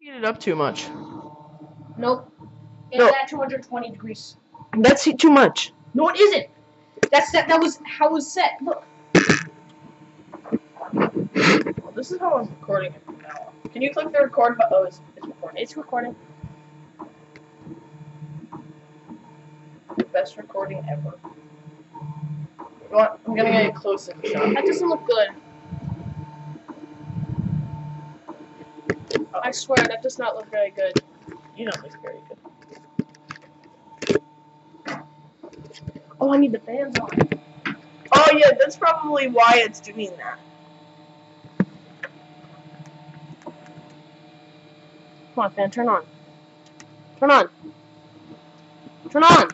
Heat it up too much. Nope. It's No. at 220 degrees. That's too much. No, it isn't. That was how it was set. Look. Well, this is how I'm recording it from now on. Can you click the record button? Oh, it's recording. It's recording. Best recording ever. I'm gonna get a close-up shot. That doesn't look good. I swear, that does not look very good. You don't look very good. Oh, I need the fans on. Oh yeah, that's probably why it's doing that. Come on, fan, turn on. Turn on. Turn on.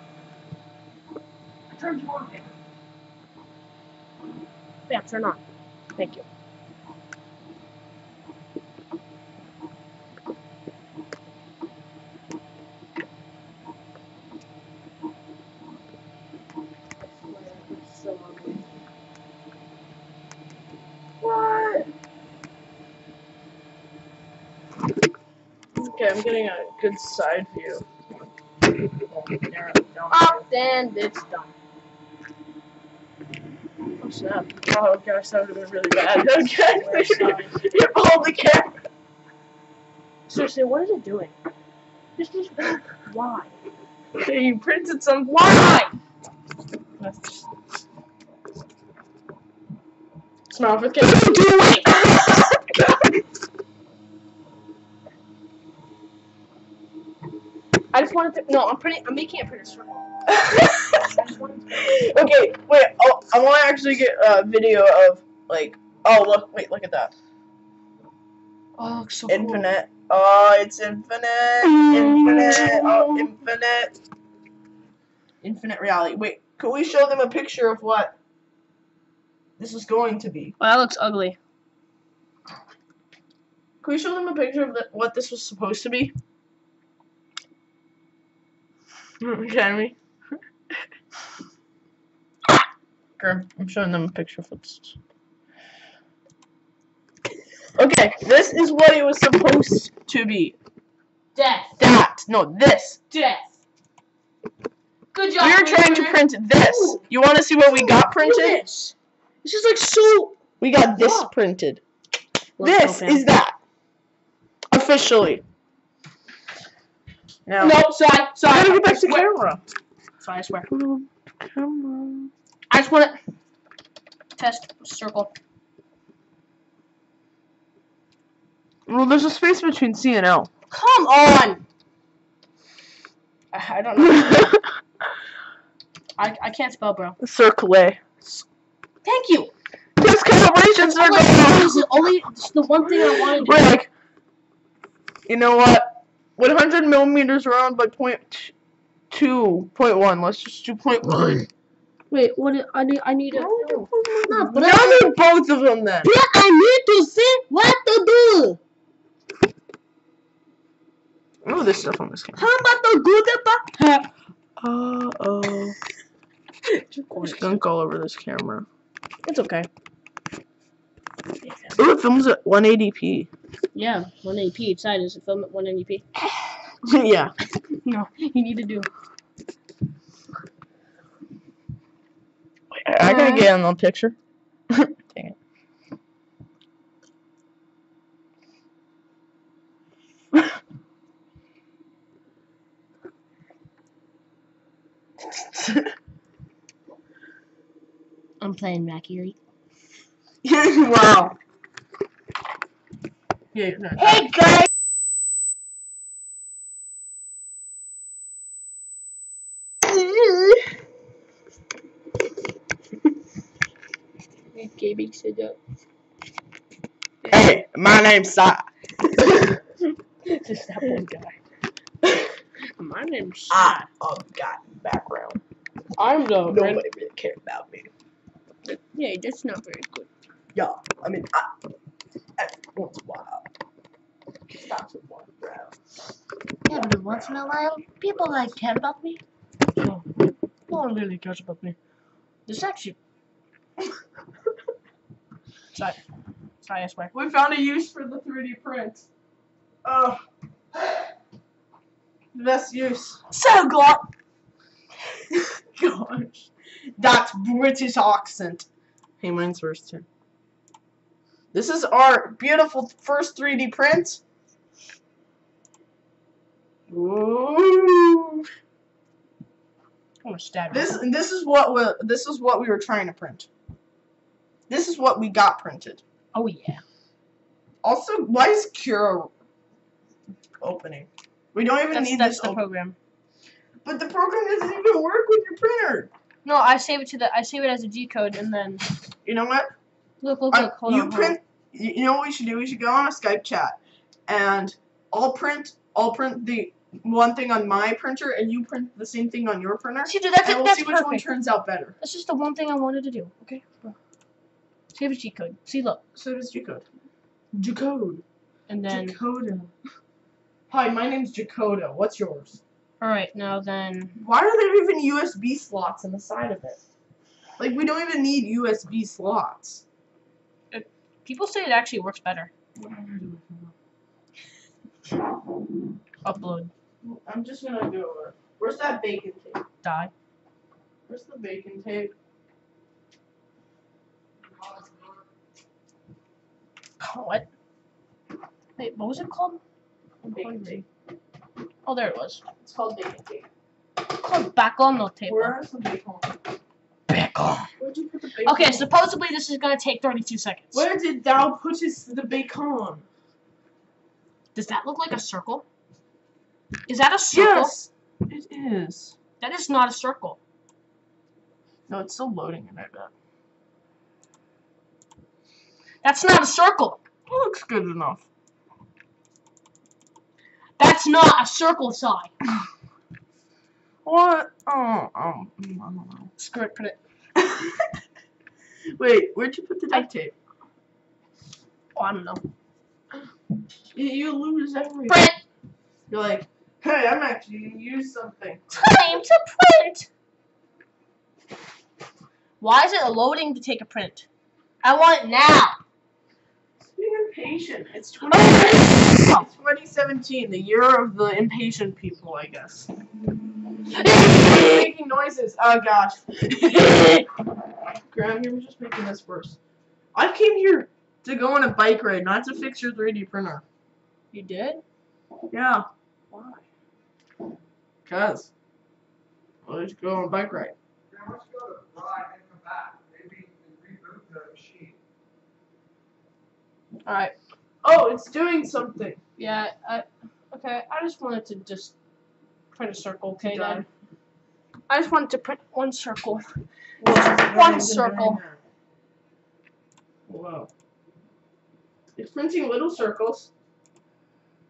I turned you on. Fan, turn on. Thank you. So ugly. What? Okay, I'm getting a good side view. Up, and it's done. Oh snap. Oh gosh, that would have been really bad. Okay. You hold the camera. Seriously, what is it doing? This is why? Okay, you printed some. Why? Smile for the camera. What are you doing? I just wanted to. No, I'm making it pretty circle. Okay, wait. Oh, I want to actually get a video of like. Oh look! Wait, look at that. Oh, looks so Infinite. Cool. Oh, it's infinite. Infinite. Oh, infinite. Infinite reality. Wait, could we show them a picture of what this is going to be? Well, that looks ugly. Could we show them a picture of what this was supposed to be? Can we? I'm showing them a picture of this. Okay, this is what it was supposed to be. Death. That. No, this. Death. Good job. We were trying to print this. Ooh. You want to see what we got printed? This is like so. We got this printed. This is that. Officially. Now. No, sorry. I gotta get back to the camera. Sorry, I swear. Come on. I just want to test circle. Well, there's a space between C and L. Come on. I don't know. I can't spell, bro. Circle A. Thank you. This calibration circle. Only the one thing I wanted to do. We're like, you know what? 100 millimeters around by 0.1. Let's just do 0.1. Wait, what? I need a. No, but I need both of them then. But I need to see what to do. Oh, there's stuff on this camera. How about the good Uh-oh. There's gunk all over this camera. It's okay. Ooh, it films at 180p. Yeah, 180p each side. Is it film at 180p? Yeah. No, you need to do. Wait, I gotta get on the picture. Dang it. I'm playing Rocky League. Wow. Yeah, no. Hey guys! Gaming said that. Hey, my name's Si. Just that one guy. My name's Si. I've got background. I'm the. Nobody really cared about me. Yeah, that's not very good. Yeah, I mean, every once in a while, stops with one brown. Every once in a while, people like care about me. No one really cares about me. This actually. Sorry, I swear. We found a use for the 3D print. Oh. best use. So good. Gosh. That's British accent. Hey, mine's first too. This is our beautiful first 3D print. Ooh. This is what we were trying to print. This is what we got printed. Oh yeah. Also, why is Cura opening? We don't even need that's this. The program. But the program doesn't even work with your printer. No, I save it as a G code and then. You know what? Look. Hold on. You know what we should do? We should go on a Skype chat, and I'll print the one thing on my printer, and you print the same thing on your printer. See, dude, and we'll see which one turns out better. That's just the one thing I wanted to do. Okay, bro. Save as G code. See, look. Save as G code. Jacode. And then. Jacoda. Hi, my name's Jacoda. What's yours? All right, now then. Why are there even USB slots on the side of it? Like, we don't even need USB slots. People say it actually works better. Upload. I'm just gonna go over. Where's that bacon tape? Die. Where's the bacon tape? What? Wait, what was it called? Bacon tape. Oh, there it was. It's called bacon tape. It's called bacon no tape. Where's the bacon? Bacon. Where'd you put the bacon? Okay, supposedly this is gonna take 32 seconds. Where did thou put the bacon? Does that look like a circle? Is that a circle? Yes, it is. That is not a circle. No, it's still loading it, I bet. That's not a circle. It looks good enough. That's not a circle sign. What? Oh, I don't know. Screw it, print it. Wait, where'd you put the duct tape? Oh, I don't know. You lose everything. Print! You're like, hey, I'm actually gonna use something. Time to print! Why is it loading to take a print? I want it now! Being impatient. It's 2017, the year of the impatient people, I guess. Making noises. Oh gosh. Graham, you were just making this worse. I came here to go on a bike ride, not to fix your 3D printer. You did? Yeah. Why? Cause. Well, let's go on a bike ride. Yeah, let's go to ride and come back. Maybe reboot the machine. Alright. Oh, it's doing something. Yeah, okay, I just wanted to just print a circle, okay, then? I just wanted to print one circle. One circle. Whoa. It's printing little circles.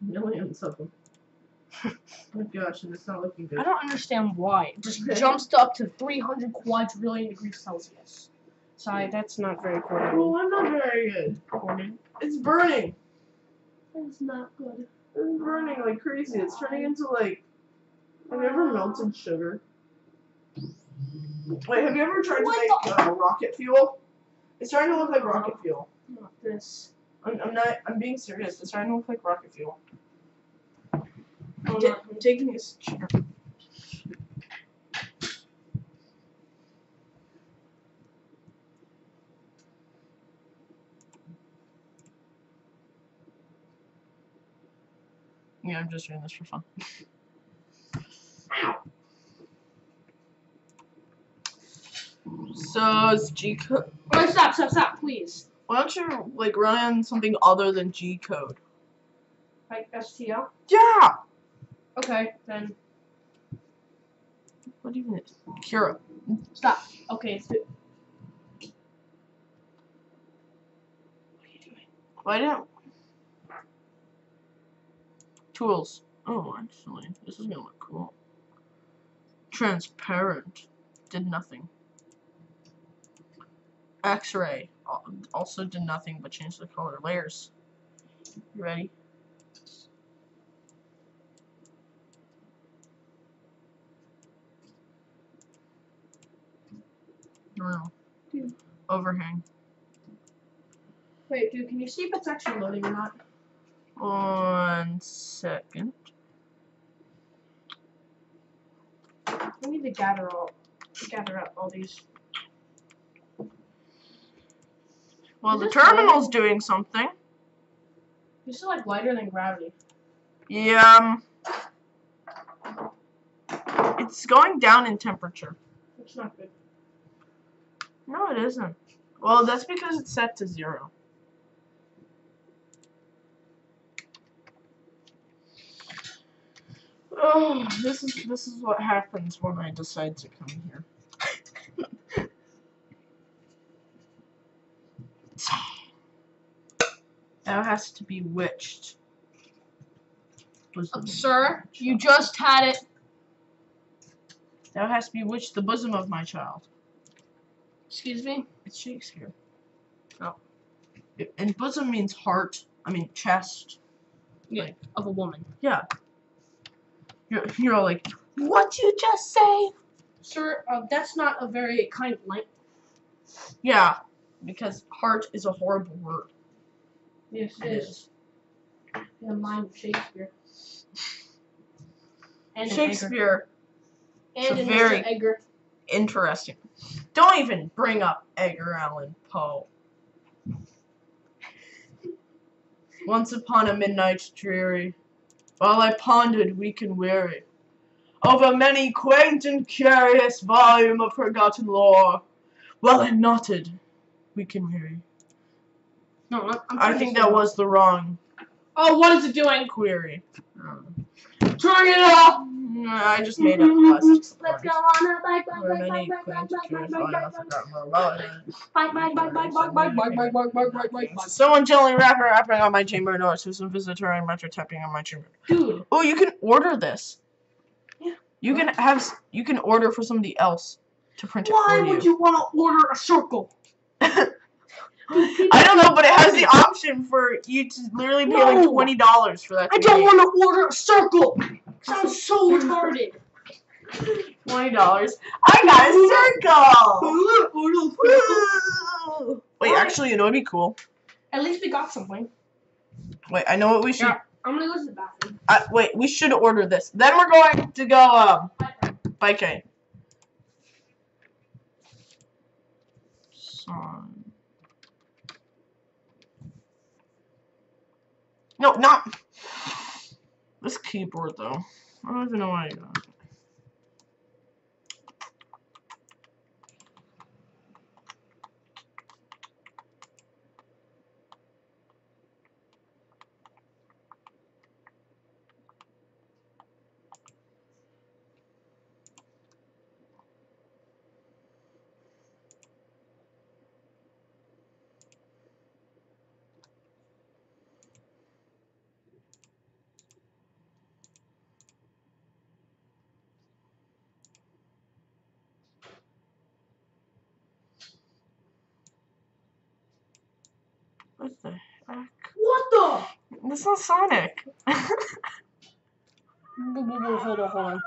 Millions of them. Oh my gosh, and it's not looking good. I don't understand why. It just jumps up to 300 quadrillion degrees Celsius. Sorry, that's not very coordinated. Well, I'm not very good. It's burning. That's not good. It's burning like crazy. It's turning into like. Have you ever melted sugar? Wait, have you ever tried to make rocket fuel? It's starting to look like rocket fuel. Not this. I'm being serious. It's starting to look like rocket fuel. Oh, I'm taking this chair. Yeah, I'm just doing this for fun. Ow. So it's G code. Wait, stop, please. Why don't you like run something other than G code? Like STL? Yeah. Okay, then. What even is Cura? Stop. Okay. What are you doing? Why don't? Tools. Oh, actually, this is gonna look cool. Transparent. Did nothing. X-ray. Also did nothing but change the color. Layers. You ready? No. Dude. Overhang. Wait, dude, can you see if it's actually loading or not? 1 second. We need to gather up all these. Well, Is the this terminal's doing something. This is like lighter than gravity. Yeah. It's going down in temperature. It's not good. No, it isn't. Well, that's because it's set to 0. Oh, this is what happens when I decide to come here. That has to be witched. Sir, you just had it. Thou hast bewitched the bosom of my child. Excuse me? It's Shakespeare. Oh. And bosom means heart. I mean chest. Yeah, of a woman. Yeah. You're all like, what'd you just say? Sir, that's not a very kind length. Yeah, because heart is a horrible word. Yes, it is. In the mind of Shakespeare. And Shakespeare. And It's in very Mr. Edgar. interesting. Don't even bring up Edgar Allan Poe. Once upon a midnight dreary, while I pondered weak and weary over many quaint and curious volume of forgotten lore, while I knotted weak and weary. No, I think that was the wrong Oh, what is it doing? query. Turn it off! I just made up last. Let's go on a bike, Over many quaint and curious volume of forgotten lore, while I someone gently rapping on my chamber door. Susan visitor and metro tapping on my chamber. Dude. Oh, you can order this. Yeah. You can order for somebody else to print it Why for you. would you want to order a circle? I don't know, but it has the option for you to literally pay like $20 for that. I don't want to order a circle. Sounds so retarded. $20. I got a circle. Wait, actually, you know what'd be cool? At least we got something. Wait, I know what we should. Yeah, I'm gonna go to the bathroom. Wait, we should order this. Then we're going to go biking. Song. No, not this keyboard though. I don't even know why I got it. What the heck? What the? That's not Sonic. Hold on.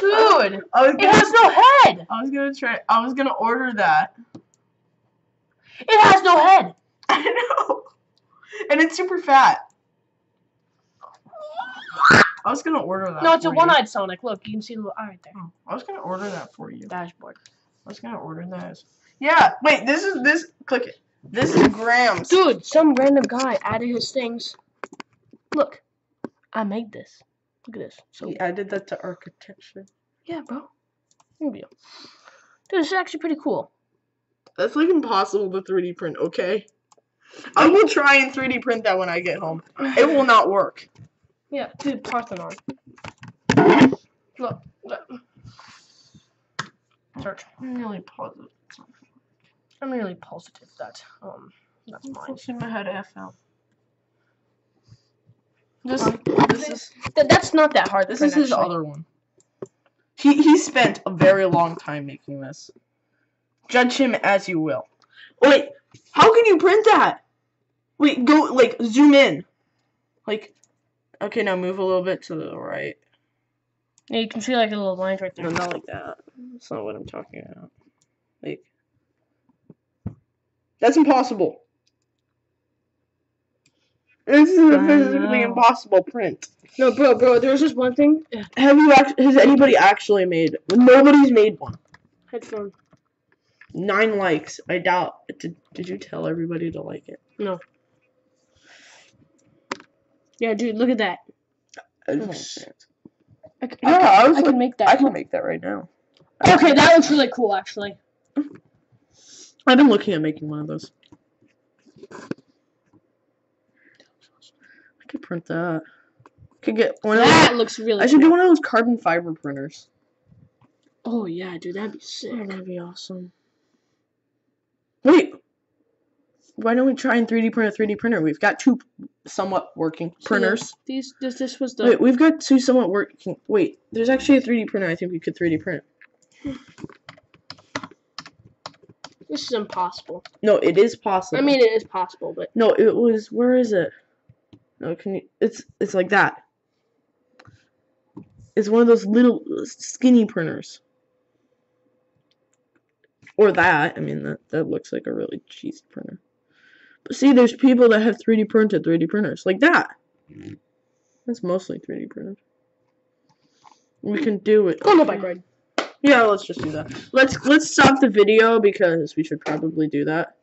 Dude, it has no head. I was gonna order that. It has no head. I know. And it's super fat. I was gonna order that. No, it's a for you. one-eyed Sonic. Look, you can see the little eye right there. Oh, I was gonna order that for you. Dashboard. I was gonna order that. Yeah. Wait. This. Click it. This is grams. Dude, some random guy added his things. Look, I made this. Look at this. So He added that to architecture. yeah, bro. Dude, this is actually pretty cool. That's like impossible to 3D print. Okay. I will try and 3D print that when I get home. It will not work. Yeah, dude, Parthenon. Look. Search. I'm really positive. I'm really positive that that's mine. Pushing my head F out. This is That's not that hard. this is his other one. He spent a very long time making this. Judge him as you will. Wait, how can you print that? Wait, go like zoom in. Like, okay, now move a little bit to the right. Yeah, you can see like a little lines right there. No, not like that. That's not what I'm talking about. Like, that's impossible. This is a I physically know. impossible print. No, bro, there's just one thing. Has anybody actually made? Nobody's made one. Headphone. 9 likes. I doubt. Did you tell everybody to like it? No. Yeah, dude, look at that. I can make that. I can make that right now. Okay, that looks really cool, actually. I've been looking at making one of those. I could print that. Could get one of That those. looks really I should cool. do one of those carbon fiber printers. Oh, yeah, dude, that'd be sick. Oh, that'd be awesome. Wait. Why don't we try and 3D print a 3D printer? We've got 2 somewhat working printers. This was the... Wait, we've got 2 somewhat working. Wait, there's actually a 3D printer I think we could 3D print. This is impossible. No, it is possible. I mean, it is possible, but... No, it was. Where is it? No, can you? It's like that. It's one of those little skinny printers. Or that. I mean, that looks like a really cheesy printer. But see, there's people that have 3D printed 3D printers like that. That's mostly 3D printed. We can do it. Go on the bike ride. Yeah, let's just do that. Let's stop the video because we should probably do that.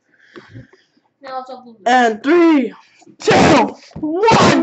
Now let's upload And 3, 2, 1.